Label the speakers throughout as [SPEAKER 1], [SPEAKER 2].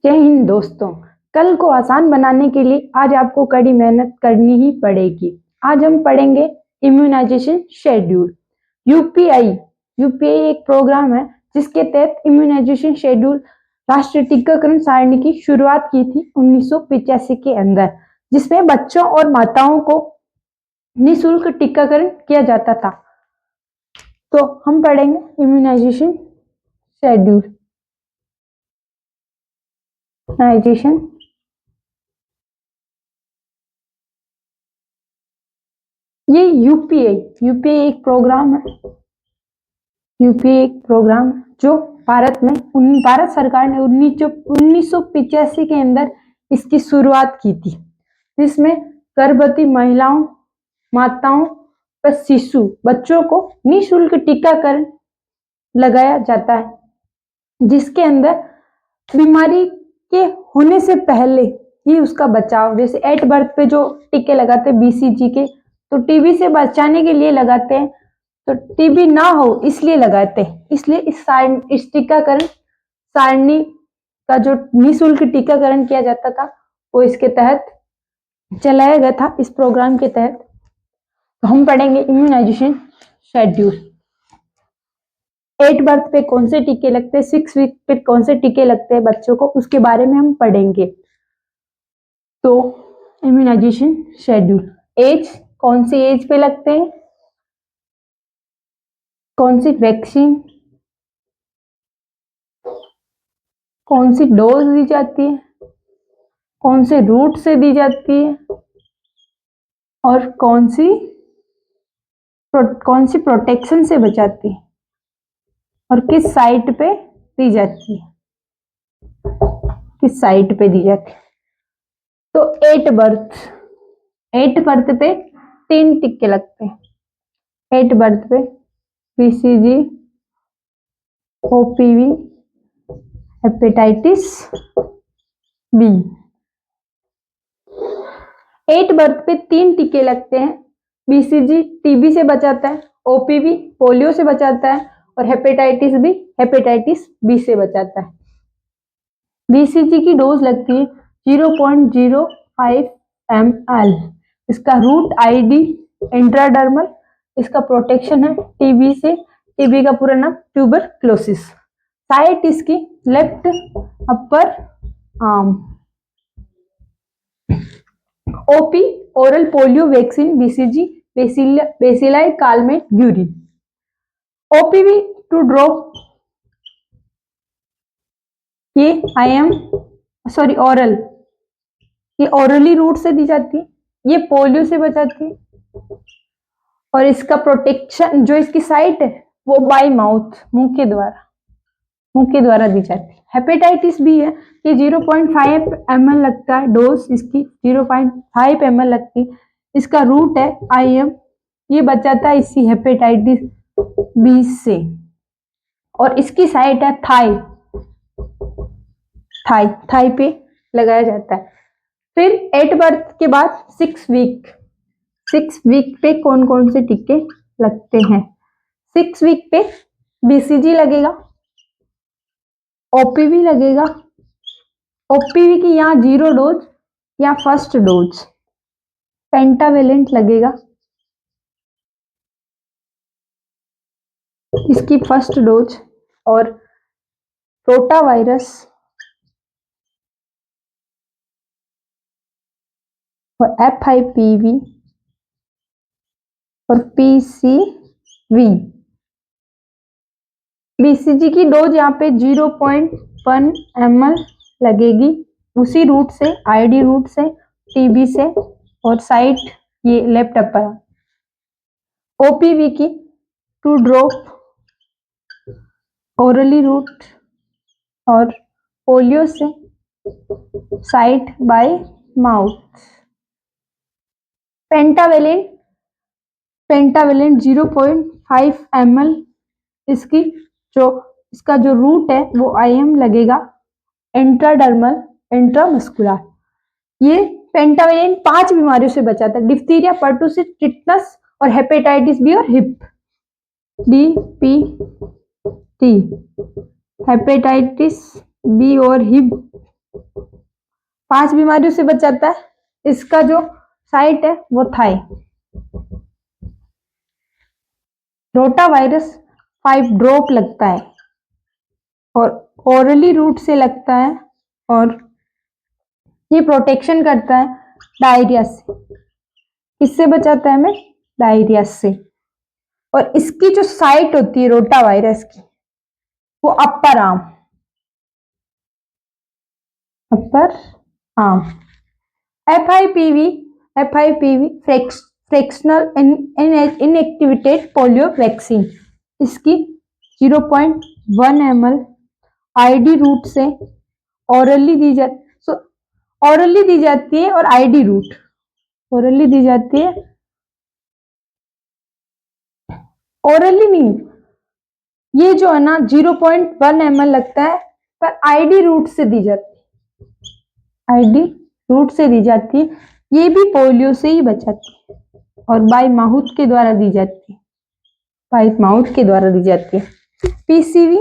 [SPEAKER 1] जय हिंद दोस्तों। कल को आसान बनाने के लिए आज आपको कड़ी मेहनत करनी ही पड़ेगी। आज हम पढ़ेंगे इम्यूनाइजेशन शेड्यूल। यूपीआई एक प्रोग्राम है जिसके तहत इम्यूनाइजेशन शेड्यूल राष्ट्रीय टीकाकरण सारणी की शुरुआत की थी 1985 के अंदर, जिसमें बच्चों और माताओं को निःशुल्क टीकाकरण किया जाता था। तो हम पढ़ेंगे इम्यूनाइजेशन शेड्यूल। इम्यूनाइजेशन ये यूपीआई एक प्रोग्राम है। यूपीआई एक प्रोग्राम जो भारत सरकार ने 1985 के अंदर इसकी शुरुआत की थी, जिसमें गर्भवती महिलाओं, माताओं व शिशु बच्चों को निःशुल्क टीकाकरण लगाया जाता है, जिसके अंदर बीमारी के होने से पहले ही उसका बचाव, जैसे एट बर्थ पे जो टीके लगाते हैं बीसीजी के, तो टीबी से बचाने के लिए लगाते हैं, तो टीबी ना हो इसलिए लगाते हैं। इसलिए इस टीकाकरण सारणी का जो निःशुल्क टीकाकरण किया जाता था वो इसके तहत चलाया गया था, इस प्रोग्राम के तहत। तो हम पढ़ेंगे इम्यूनाइजेशन शेड्यूल। 8 बर्थ पे कौन से टीके लगते हैं, 6 वीक पे कौन से टीके लगते हैं बच्चों को, उसके बारे में हम पढ़ेंगे। तो इम्यूनाइजेशन शेड्यूल, एज, कौन सी एज पे लगते हैं, कौन सी वैक्सीन, कौन सी डोज दी जाती है, कौन से रूट से दी जाती है, और कौन सी प्रोटेक्शन से बचाती है, और किस साइट पे दी जाती है, किस साइट पे दी जाती है। तो 8 बर्थ पे 3 टीके लगते हैं। 8 बर्थ पे BCG, OPV, hepatitis B. 8 birth पे 3 टीके लगते हैं। बीसीजी टीबी से बचाता है, ओपीवी पोलियो से बचाता है, और हेपेटाइटिस बी से बचाता है। बीसीजी की डोज लगती है 0.05 ml। इसका रूट आईडी इंट्राडर्मल, इसका प्रोटेक्शन है टीबी से। टीबी का पूरा नाम ट्यूबरक्लोसिस। साइट इसकी left upper arm. OP oral polio vaccine, BCG bacilli Calmette Guerin. OPV two drop, ये ओरल, ये ओरली रूट से दी जाती है, ये पोलियो से बचाती है। और इसका प्रोटेक्शन, जो इसकी साइट है वो बाय माउथ, मुंह के द्वारा दी जाती है। हेपेटाइटिस बी है, ये 0.5 ml लगता है, डोज इसकी 0.5 ml लगती है। इसका रूट है IM, ये बचाता है इसी हेपेटाइटिस बी से। और इसकी साइट है थाई पे लगाया जाता है। फिर 8 बर्थ के बाद 6 वीक पे कौन कौन से टीके लगते हैं। 6 वीक पे बीसीजी लगेगा, ओपीवी लगेगा। ओपीवी की यहाँ 0 डोज या फर्स्ट डोज। पेंटावेलेंट लगेगा, इसकी फर्स्ट डोज। और रोटावायरस और FIPV और PCV। बीसीजी की डोज यहाँ पे 0.1 ml लगेगी, उसी रूट से, आईडी रूट से, टीबी से, और साइट ये लेफ्ट अपर। ओपीवी की 2 ड्रॉप ओरली रूट और पोलियो से, site bye mouth. Pentavalent 0.5 ml, इसका जो रूट है वो IM लगेगा, इंट्राडर्मल, इंट्रामस्कुलर। ये पेंटावेलेंट 5 बीमारियों से बचाता है, डिप्थीरिया, पर्टुसिस, टिटनस और हेपेटाइटिस बी और हिप। DPT, हेपेटाइटिस बी और हिप 5 बीमारियों से बचाता है। इसका जो साइट है वो थाई। रोटा वायरस 5 ड्रॉप लगता है और ओरली रूट से लगता है और ये प्रोटेक्शन करता है डायरिया से। किससे बचाता है हमें? डायरिया से। और इसकी जो साइट होती है रोटा वायरस की वो upper arm, upper arm. FIPV fractional inactivated polio vaccine, इसकी 0.1 ml आईडी रूट से ऑरली दी जाती, ऑरली दी जाती है और आईडी रूट ओरली दी जाती है, ओरली नहीं, ये जो है ना 0.1 ml लगता है पर आईडी रूट से दी जाती है, आईडी रूट से दी जाती है। ये भी पोलियो से ही बचाती है और बाय माउथ के द्वारा दी जाती है, बाय माउथ के द्वारा दी जाती है। PCV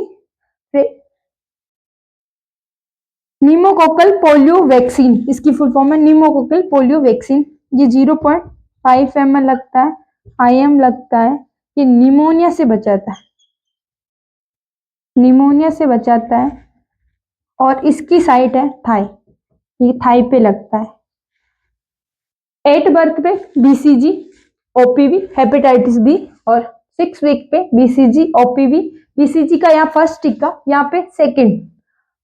[SPEAKER 1] निमोकोकल पोलियो वैक्सीन, इसकी फुल फॉर्म है निमोकोकल पोलियो वैक्सीन। ये 0.5 ml लगता है, IM लगता है। ये निमोनिया से बचाता है, निमोनिया से बचाता है और इसकी साइट है थाई, ये थाई पे लगता है। 8 बर्थ पे BCG OPV हेपेटाइटिस बी और 6 वीक पे BCG OPV। BCG का यहाँ फर्स्ट टीका, यहाँ पे सेकेंड,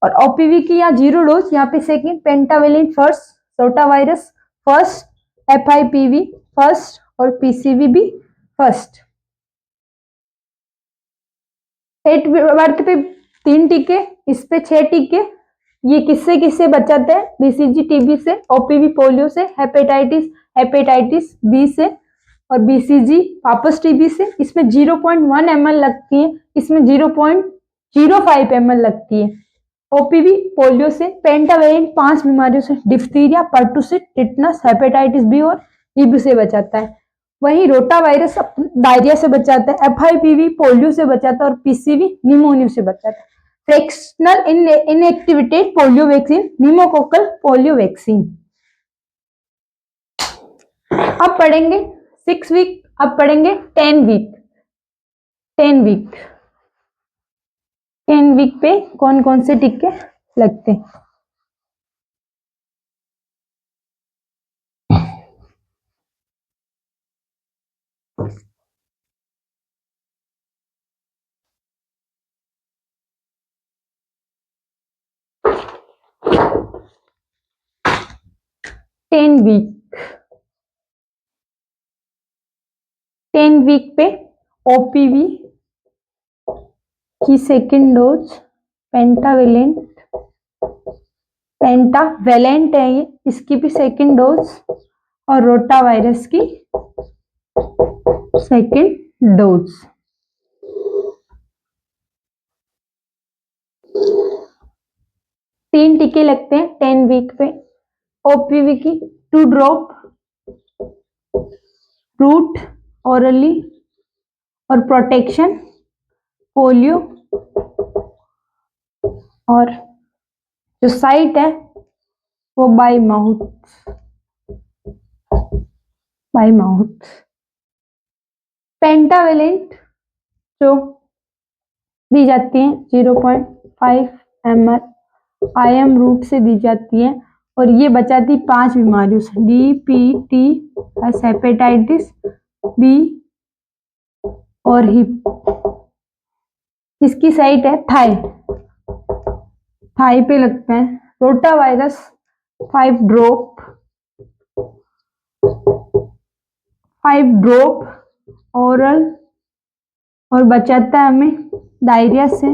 [SPEAKER 1] और OPV की यहाँ 0 डोज, यहाँ पे second. Pentavalent first, rota virus first, FIPV first और PCV भी फर्स्ट। 8 बर्थ पे 3 टीके, इस पे 6 टीके। ये किससे किससे बचाते हैं? BCG TB से, OPV पोलियो से, हेपेटाइटिस बी से और BCG वापस TB से। इसमें 0.1 ml लगती है, इसमें 0.05 ml लगती है। OPV पोलियो से, पेंटावेलेंट 5 बीमारियों से, diphtheria, pertussis, tetanus, hepatitis B और TB से बचाता है। वही रोटा वायरस डायरिया से बचाता है, FIPV पोलियो से बचाता है और PCV निमोनिया से बचाता है। Fractional inactivated polio vaccine, pneumococcal polio vaccine. अब पढ़ेंगे 6 वीक, अब पढ़ेंगे 10 वीक। 10 वीक, 10 वीक पे कौन कौन से टीके लगते हैं? टेन वीक पे OPV की सेकेंड डोज पेंटावेलेंट है ये, इसकी भी सेकेंड डोज, और रोटा वायरस की सेकेंड डोज। तीन टीके लगते हैं 10 वीक पे। OPV की 2 ड्रॉप रूट ओरली और प्रोटेक्शन पोलियो, और जो साइट है वो bye mouth, bye mouth. Pentavalent जो दी जाती है 0.5 ml IM रूट से दी जाती है और ये बचाती 5 बीमारियों से, DPT, हेपेटाइटिस बी और हिप। इसकी साइट है थाई, थाई पे लगता है। रोटा वायरस 5 ड्रॉप ओरल और बचाता है हमें डायरिया से।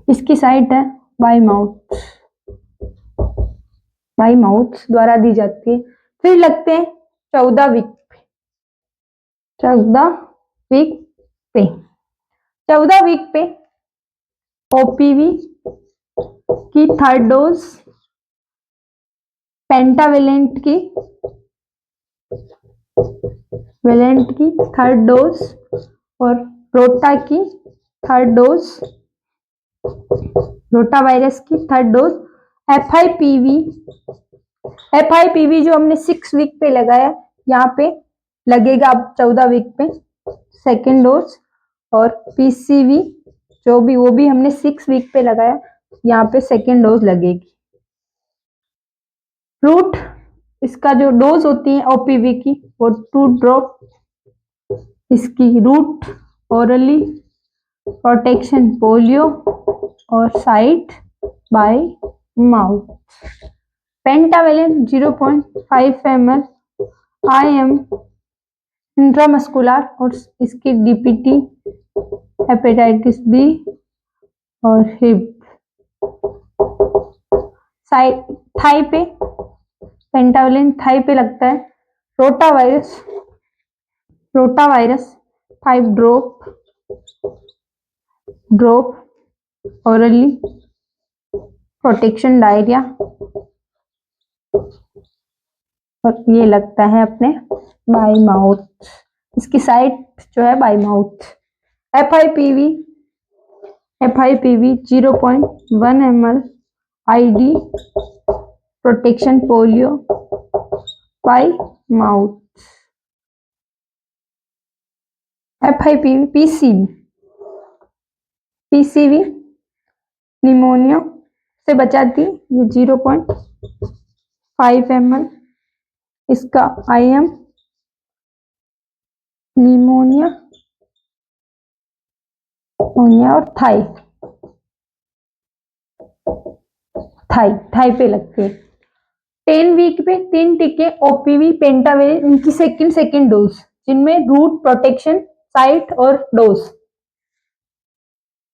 [SPEAKER 1] इसकी साइट है बाय माउथ, बाय माउथ द्वारा दी जाती है। फिर लगते हैं 14 वीक पे, 14 वीक पे, 14 वीक पे OPV की थर्ड डोज, पेंटावेलेंट की थर्ड डोज और रोटा की थर्ड डोज रोटा वायरस की थर्ड डोज। एफआईपीवी जो हमने 6 वीक पे लगाया, यहाँ पे लगेगा अब 14 वीक पे सेकेंड डोज। और पीसीवी जो भी, वो भी हमने 6 वीक पे लगाया, यहाँ पे सेकेंड डोज लगेगी। रूट इसका जो डोज होती है ओपीवी की, वो 2 ड्रॉप इसकी रूट ओरली, प्रोटेक्शन पोलियो और site bye mouth. Pentavalent 0.5 ml IM intramuscular और इसकी डीपीटी हेपेटाइटिस बी और हिप। साइड थाई पे, पेंटावेलेंट थाई पे लगता है। Rota virus 5 drop orally, protection diarrhoea, और ये लगता है अपने बाय माउथ। इसकी साइट जो है bye mouth. FIPV 0.1 ml ID protection polio bye mouth. FIPV PCV pneumonia से बचाती, ये 0.5 ml इसका IM निमोनिया और थाई पे लगती है। 10 वीक पे 3 टीके ओपीवी पेंटावेलेंट, इनकी सेकेंड डोज, जिनमें रूट, प्रोटेक्शन, साइट और डोज।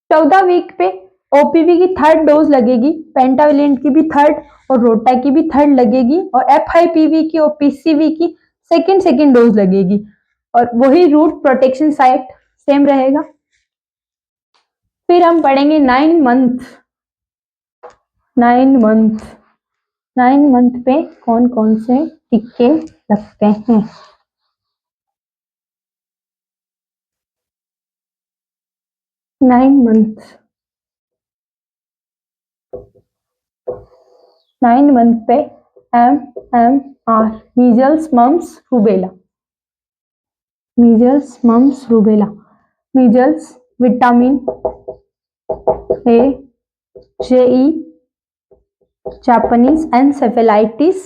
[SPEAKER 1] 14 वीक पे ओपीवी की थर्ड डोज लगेगी, पेंटावेलेंट की भी थर्ड और रोटा की भी थर्ड लगेगी, और एफआईपीवी की और पीसीवी की सेकेंड डोज लगेगी, और वही रूट, प्रोटेक्शन, साइट सेम रहेगा। फिर हम पढ़ेंगे 9 मंथ पे कौन कौन से टीके लगते हैं। 9 मंथ पे MMR measles mumps rubella, measles vitamin A, JE, Japanese encephalitis,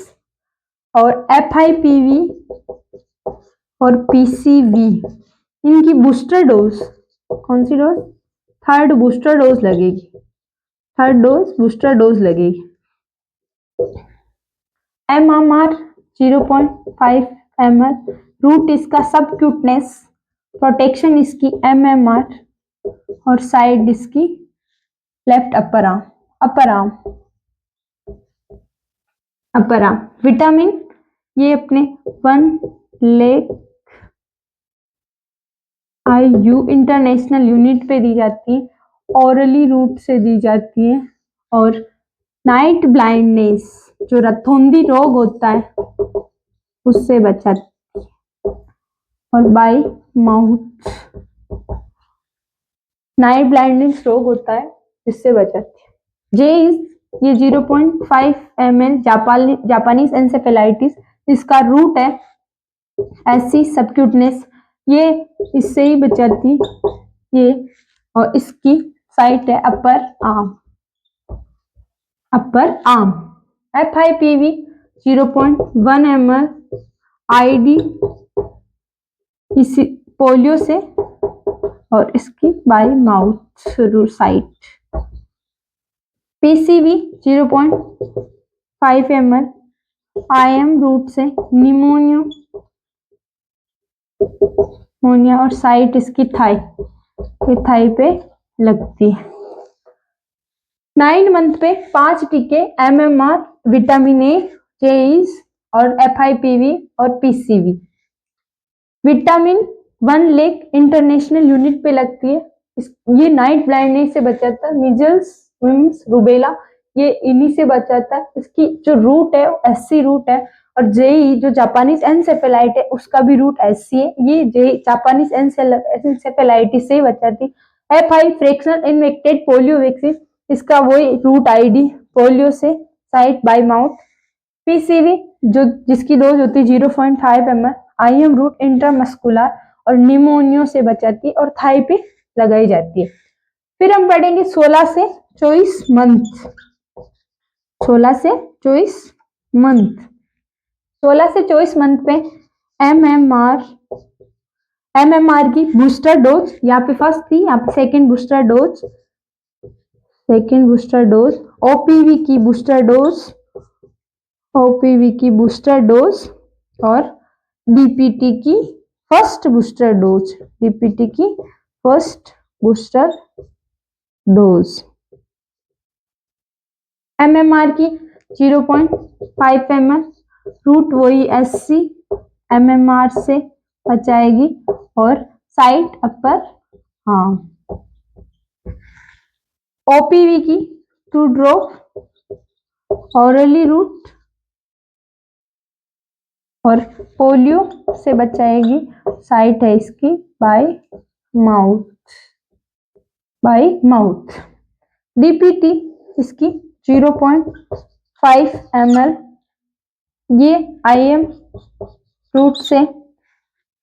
[SPEAKER 1] और एफआईपीवी और पीसीवी, इनकी बूस्टर डोज, कौन सी डोज? थर्ड बूस्टर डोज लगेगी। MMR 0.5 ml रूट इसका सबक्यूटनेस, प्रोटेक्शन इसकी MMR और साइड इसकी लेफ्ट अपर आर्म। विटामिन ये अपने 1 लेक IU इंटरनेशनल यूनिट पे दी जाती है, ओरली रूट से दी जाती है, और नाइट ब्लाइंडनेस जो रथोंदी रोग होता है उससे बचाती है, और बाय माउथ नाइट ब्लाइंडनेस रोग होता है जिससे बचाती है। ये 0.5 ml जापानीज एनसेफेलाइटिस, इसका रूट है ऐसी सबक्यूटनेस, ये इससे ही बचाती ये, और इसकी साइट है upper arm. FIPV 0.1 ml ID इसी पोलियो से, और इसकी by mouth site. PCV 0.5 ml IM route से निमोनिया और साइट इसकी थाई पे लगती है। 9 मंथ पे 5 टीके MMR, विटामिन ए, JEs और एफआईपीवी और PCV. Vitamin 1 lakh international unit पे लगती है, ये नाइट ब्लाइंडनेस से बचाता है। मीजल्स मिम्स रूबेला ये इन्हीं से बचाता है। इसकी जो रूट है वो SC रूट है, और JE जो जापानीज एनसेफेलाइट है उसका भी रूट SC है। ये जापानीज एनसेफेलाइटिस से बचाती। F5 फ्रैक्शनल इन्वेक्टेड पोलियो वैक्सीन, इसका वही रूट आईडी पोलियो से साइट बाय माउथ। पीसीवी जो जिसकी डोज होती है 0.5 ml, IM रूट इंट्रामस्कुलर और निमोनियो से बचाती है और थाई पे लगाई जाती है। फिर हम पढ़ेंगे 16 से 24 मंथ। 16 से 24 मंथ 16 से 24 मंथ पे एमएमआर की बूस्टर डोज, यहाँ पे फर्स्ट थी, यहाँ पे सेकेंड बूस्टर डोज, ओपीवी की बूस्टर डोज और डीपीटी की फर्स्ट बूस्टर डोज। एमएमआर की 0.5 ml, रूट वही SC एमएमआर से बचाएगी और साइट अपर आर्म। ओपीवी की 2 ड्रॉप ऑरली रूट और पोलियो से बचाएगी, साइट है इसकी बाय माउथ। डीपीटी इसकी 0.5 ml, ये IM रूट से,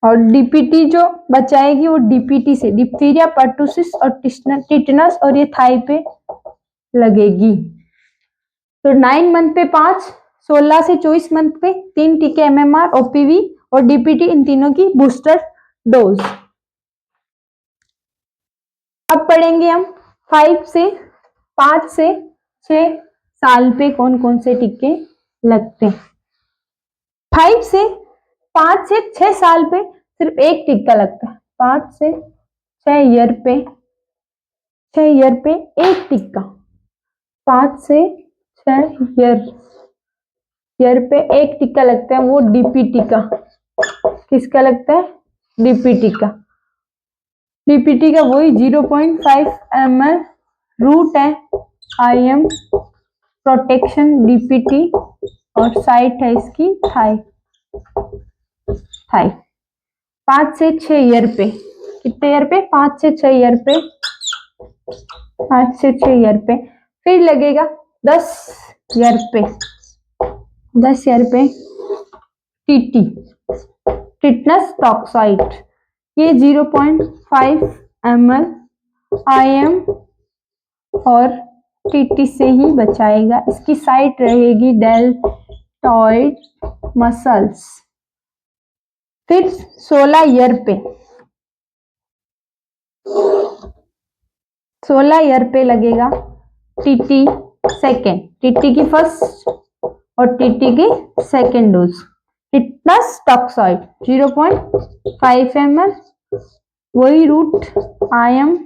[SPEAKER 1] और डीपीटी जो बचाएगी वो डीपीटी से डिप्थीरिया, पर्टुसिस और टिटनस, और ये थाई पे लगेगी। तो 9 मंथ पे 5, 16 से 24 मंथ पे 3 टीके एमएमआर, ओपीवी और डीपीटी, इन तीनों की बूस्टर डोज। अब पढ़ेंगे हम 5 से 6 साल पे कौन कौन से टीके लगते हैं। 5 से 6 साल पे सिर्फ एक टीका लगता है। 5 से 6 ईयर पे एक टीका। 5 से 6 ईयर पे एक टीका लगता है, वो डीपीटी का। किसका लगता है? डीपीटी का। डीपीटी का वही 0.5 ml रूट है, IM प्रोटेक्शन डीपीटी, और साइट है इसकी थाई। 5 से 6 ईयर पे, कितने ईयर पे? 5 से 6 ईयर पे। 5 से 6 ईयर पे फिर लगेगा 10 ईयर पे। 10 ईयर पे टीटी, टिटनस टॉक्साइड, ये 0.5 ml IM और टीटी से ही बचाएगा। इसकी साइट रहेगी डेल्टॉइड मसल्स। फिर 16 ईयर पे लगेगा टीटी सेकेंड, टीटी की फर्स्ट और टीटी की second dose. Tetanus toxoid 0.5 ml, वही रूट IM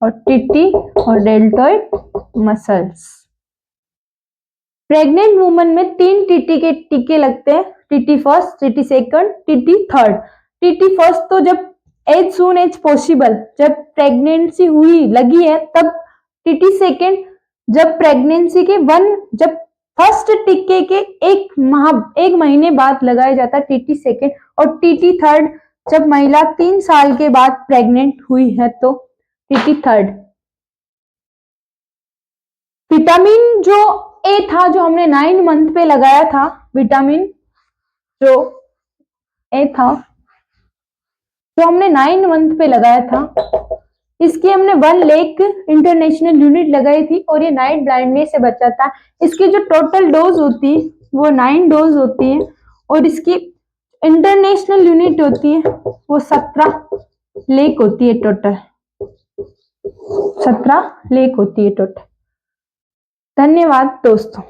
[SPEAKER 1] और टीटी और डेल्टॉइड मसल्स। प्रेग्नेंट वुमन में 3 टीटी के टीके लगते हैं, TT first, TT second, TT third. TT first तो जब एज सून एज पॉसिबल, जब प्रेगनेंसी हुई लगी है तब। टीटी सेकंड जब प्रेगनेंसी के जब फर्स्ट टीके के एक महीने बाद लगाया जाता है टीटी सेकंड, और टीटी थर्ड जब महिला 3 साल के बाद प्रेग्नेंट हुई है तो टीटी थर्ड। विटामिन जो ए था, जो हमने 9 मंथ पे लगाया था, विटामिन जो ए था जो हमने 9 मंथ पे लगाया था, इसकी हमने 1 लाख इंटरनेशनल यूनिट लगाई थी और ये नाइट ब्लाइंडनेस से बचा था। इसकी जो टोटल डोज होती है वो 9 डोज होती है और इसकी इंटरनेशनल यूनिट होती है वो 17 लाख होती है टोटल। 17 लाख होती है टोटल। धन्यवाद दोस्तों।